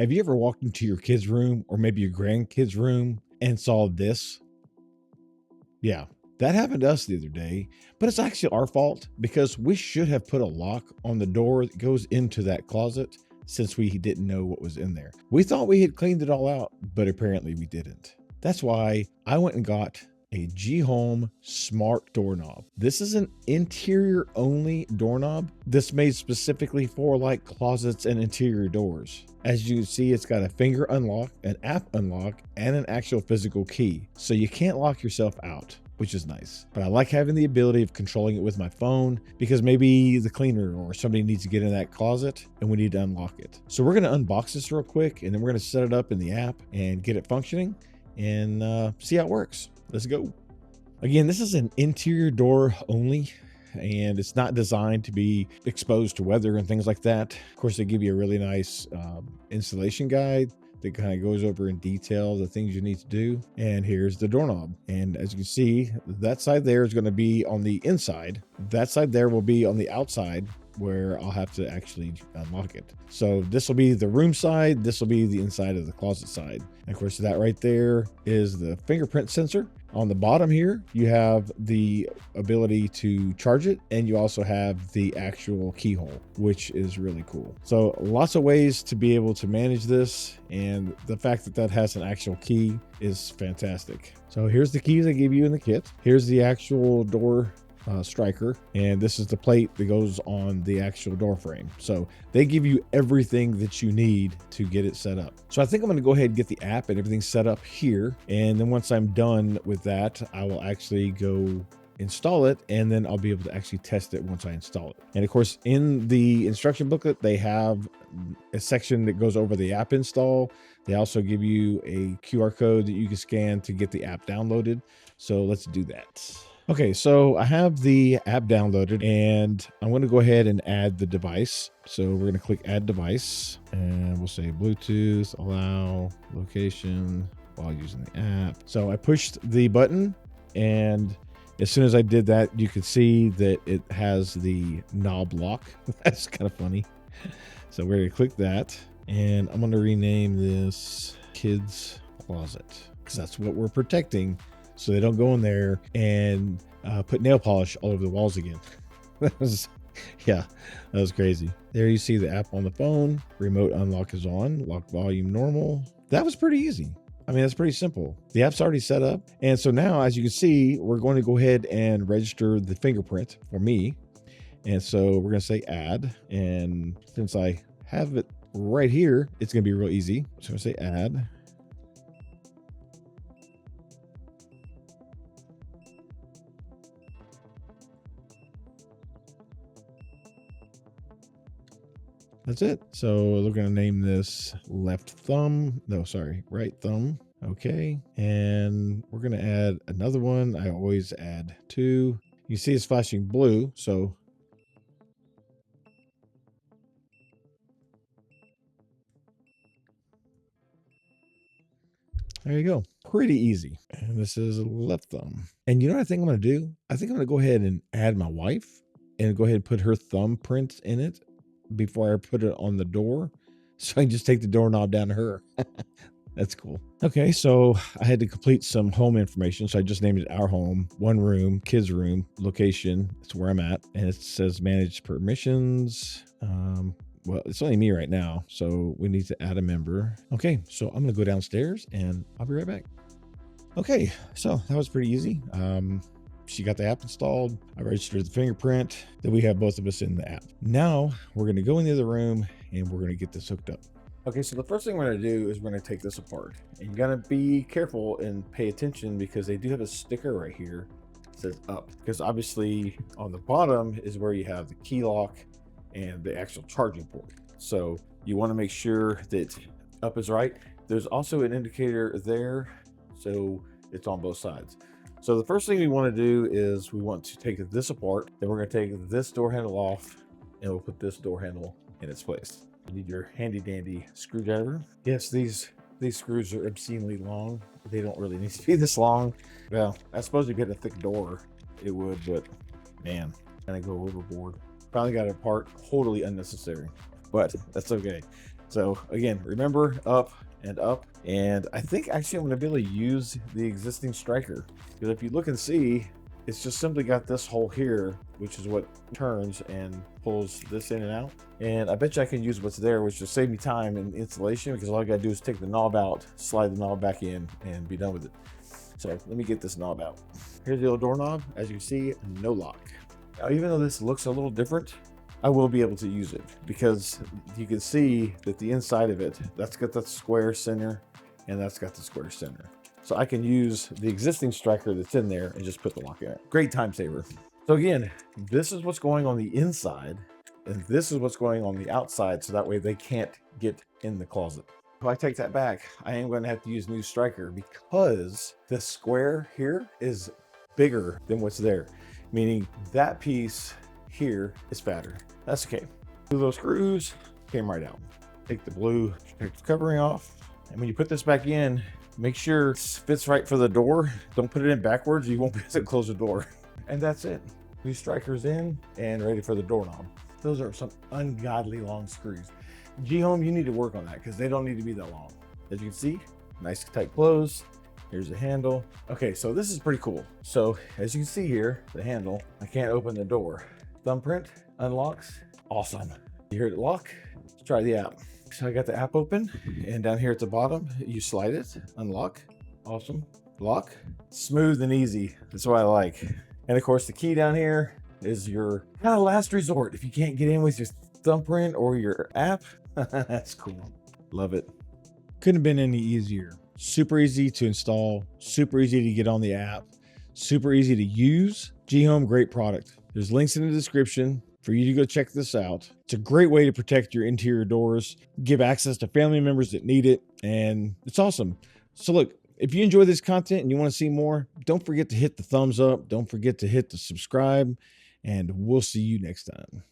Have you ever walked into your kid's room or maybe your grandkid's room and saw this? Yeah, that happened to us the other day, but it's actually our fault because we should have put a lock on the door that goes into that closet since we didn't know what was in there. We thought we had cleaned it all out, but apparently we didn't. That's why I went and got a GHome smart doorknob. This is an interior only doorknob. This made specifically for like closets and interior doors. As you can see, it's got a finger unlock, an app unlock, and an actual physical key. So you can't lock yourself out, which is nice. But I like having the ability of controlling it with my phone because maybe the cleaner or somebody needs to get in that closet and we need to unlock it. So we're going to unbox this real quick and then we're going to set it up in the app and get it functioning and see how it works. Let's go. Again, this is an interior door only, and it's not designed to be exposed to weather and things like that. Of course, they give you a really nice installation guide that kind of goes over in detail the things you need to do. And here's the doorknob. And as you can see, that side there is going to be on the inside. That side there will be on the outside where I'll have to actually unlock it. So this will be the room side. This will be the inside of the closet side. And of course, that right there is the fingerprint sensor. On the bottom here, you have the ability to charge it, and you also have the actual keyhole, which is really cool. So lots of ways to be able to manage this, and the fact that that has an actual key is fantastic. So here's the keys they give you in the kit. Here's the actual door striker, and this is the plate that goes on the actual door frame. So they give you everything that you need to get it set up. So I think I'm going to go ahead and get the app and everything set up here, and then once I'm done with that, I will actually go install it, and then I'll be able to actually test it once I install it. And of course, in the instruction booklet, they have a section that goes over the app install. They also give you a QR code that you can scan to get the app downloaded. So let's do that. Okay, so I have the app downloaded, and I'm going to go ahead and add the device. So we're going to click add device, and we'll say Bluetooth, allow location while using the app. So I pushed the button, and as soon as I did that, you could see that it has the knob lock. That's kind of funny. So we're going to click that, and I'm going to rename this Kids Closet because that's what we're protecting, so they don't go in there and put nail polish all over the walls again. That was crazy. There you see the app on the phone. Remote unlock is on. Lock volume normal. That was pretty easy. I mean, that's pretty simple. The app's already set up. And so now, as you can see, we're going to go ahead and register the fingerprint for me. And so we're going to say add. And since I have it right here, it's going to be real easy. So I'm going to say add. That's it. So we're going to name this right thumb. Okay. And we're going to add another one. I always add two. You see it's flashing blue. So there you go. Pretty easy. And this is left thumb. And you know what I think I'm going to do? I think I'm going to go ahead and add my wife and go ahead and put her thumbprint in it before I put it on the door, so I can just take the doorknob down to her. That's cool. Okay, so I had to complete some home information, so I just named it our home, one room, kids room, location. That's where I'm at, and it says manage permissions. Well, it's only me right now, so we need to add a member. Okay, so I'm gonna go downstairs and I'll be right back. Okay, so that was pretty easy. She got the app installed. I registered the fingerprint. Then we have both of us in the app. Now we're going to go in the other room and we're going to get this hooked up. Okay, so the first thing we're going to do is we're going to take this apart. And you got to be careful and pay attention because they do have a sticker right here that says up. Because obviously on the bottom is where you have the key lock and the actual charging port. So you want to make sure that up is right. There's also an indicator there, so it's on both sides. So the first thing we want to do is we want to take this apart. Then we're going to take this door handle off and we'll put this door handle in its place. You need your handy dandy screwdriver. Yes, these screws are obscenely long. They don't really need to be this long. Well, I suppose if you had a thick door, it would, but man, kind of go overboard. Finally got it apart, totally unnecessary, but that's okay. So again, remember, up and up. And I think actually I'm going to be able to use the existing striker, because if you look and see, it's just simply got this hole here, which is what turns and pulls this in and out. And I bet you I can use what's there, which will save me time in installation, because all I got to do is take the knob out, slide the knob back in, and be done with it. So let me get this knob out. Here's the old doorknob. As you can see, no lock. Now, even though this looks a little different, I will be able to use it, because you can see that the inside of it, that's got that square center, and that's got the square center. So I can use the existing striker that's in there and just put the lock in it. Great time saver. So again, this is what's going on the inside, and this is what's going on the outside, so that way they can't get in the closet. If I take that back, I am going to have to use a new striker, because the square here is bigger than what's there, meaning that piece here is fatter. That's okay. Two of those screws came right out. Take the blue protective covering off, and when you put this back in, make sure it fits right for the door. Don't put it in backwards, you won't be able to close the door. And that's it. New strikers in and ready for the doorknob. Those are some ungodly long screws. GHome, you need to work on that, because they don't need to be that long. As you can see, nice tight close. Here's the handle. Okay, so this is pretty cool. So as you can see here, the handle, I can't open the door. Thumbprint unlocks. Awesome. You heard it lock? Let's try the app. So I got the app open, and down here at the bottom, you slide it, unlock. Awesome. Lock. Smooth and easy. That's what I like. And of course, the key down here is your kind of last resort. If you can't get in with your thumbprint or your app, that's cool. Love it. Couldn't have been any easier. Super easy to install, super easy to get on the app, super easy to use. GHome, great product. There's links in the description for you to go check this out. It's a great way to protect your interior doors, give access to family members that need it, and it's awesome. So look, if you enjoy this content and you want to see more, don't forget to hit the thumbs up. Don't forget to hit the subscribe, and we'll see you next time.